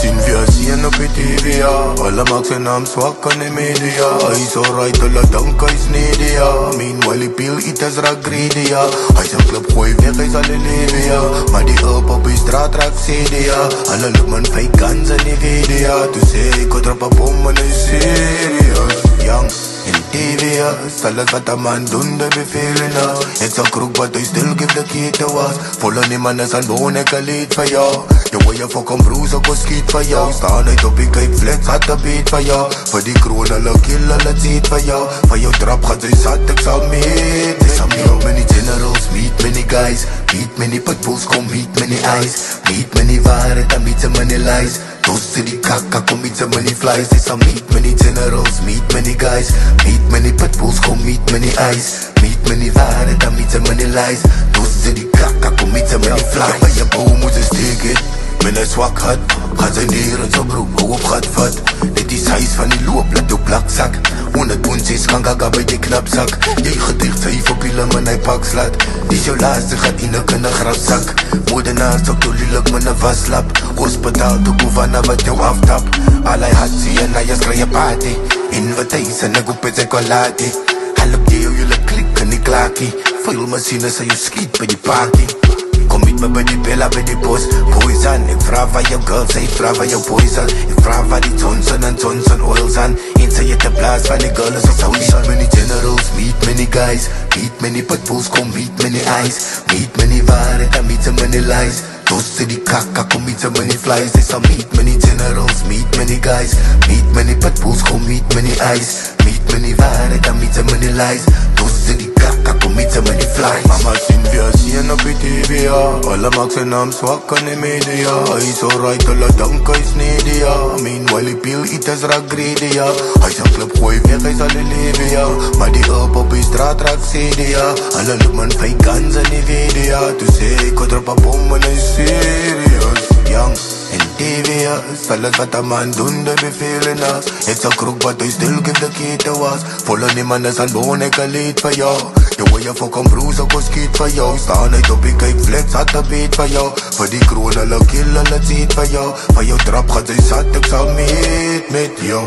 sien via zien op die TV, ja. Alle maak sy naam swak aan die media. Hy is alright, hulle dink hy is needy, ja. Meanwhile die peel eaters raak greedy, ja. Hy sy klip gooi weg, hy sal die lewe, ja. Maar die up op die straat raak sede, ja. Hulle loop man 5 guns in die video, ja. Toe sê ek kon trap 'n bom en hy serious, young. In die TV, ja, alles wat een man doen, dat bevelen, ja. Ek sal kroek wat hy still give the key to us. Volle nie man is aan woon, ek al leed vir jou. Jou wil jy fucking broes, ek was skiet vir jou. Staan uit op die kuip flex, had een beat vir jou. Vir die kroon, hulle kill, hulle ziet vir jou. Vir jou trap gaat sy zat, ek sal meet. Ek sal meet many generals, meet many guys. Meet many pitbulls, kom meet many eyes. Meet many waarheid, en meet many lies. Toast die kaka, kom meet many flies. They shall meet many generals, meet many guys. Meet many pitbulls, kom meet many eyes. Meet many waarheid, en meet many lies. Toast die kaka, kom meet many flies. By je boom moet ze steken, met een zwak had. Gaat zijn neer en zo broek, hou op gaat vat. Dit is huis van die loop, laat op plakzak. 100 poentjes kan gaga bij die knapzak. Jy gedicht sy op die lim en hy pak slat. Dis jou laatste gaat in een grafzak. Moordenaar sok toe lielijk met een vaslap. Hospitaal toe boevana wat jou aftap. Al hy had sê en hy is kry een party. Invitation ek op het sy kwalati. Halop jy jullie klik in die klaakie. Veel machines sy jou skiet by die party. Kom met me by die bella, by die bos. Poison, ek vraag waar jou girls, sy vraag waar jou poison. Ek vraag waar die Johnson en Johnson oils aan. En sy het een blaas van die girl is a poison. Meet many generals, meet many guys. Meet many pitbulls, kom meet many eyes. Meet many waarheid, en meet many lies. Toast die kaka, kom meet many flies. They shall meet many generals, meet many guys. Meet many pitbulls, kom meet many eyes. Meet many waarheid, en meet many lies. Toast die kaka, kom meet many flies. Mama sien via zien op die TV, ja. Alle maak sy naam swak aan die media. Hy is alright, hulle dink hy is needy, ja. Meanwhile die peel eaters raak greedy, ja. Hy sy klip gooi weg, hy sal die lewe, ja. Maar die up op die straat raak sede, ja. Hulle loop man 5 guns in die video, ja. Toe sê ek kon trap 'n bom en hy is serious, young. En TV, ja, alles wat een man doen, dat bevelen us. Ek sal kroek wat hy still give the key to us. Volle nie man is aan woon, ek al leed vir jou. Jou wil jy fucking broes, ek was skiet vir jou. Staan uit op die kuip flex, had een beat vir jou. Vir die kroon, hulle kill, hulle ziet vir jou. Vir jou trap gaat sy zat, ek sal meet met jou.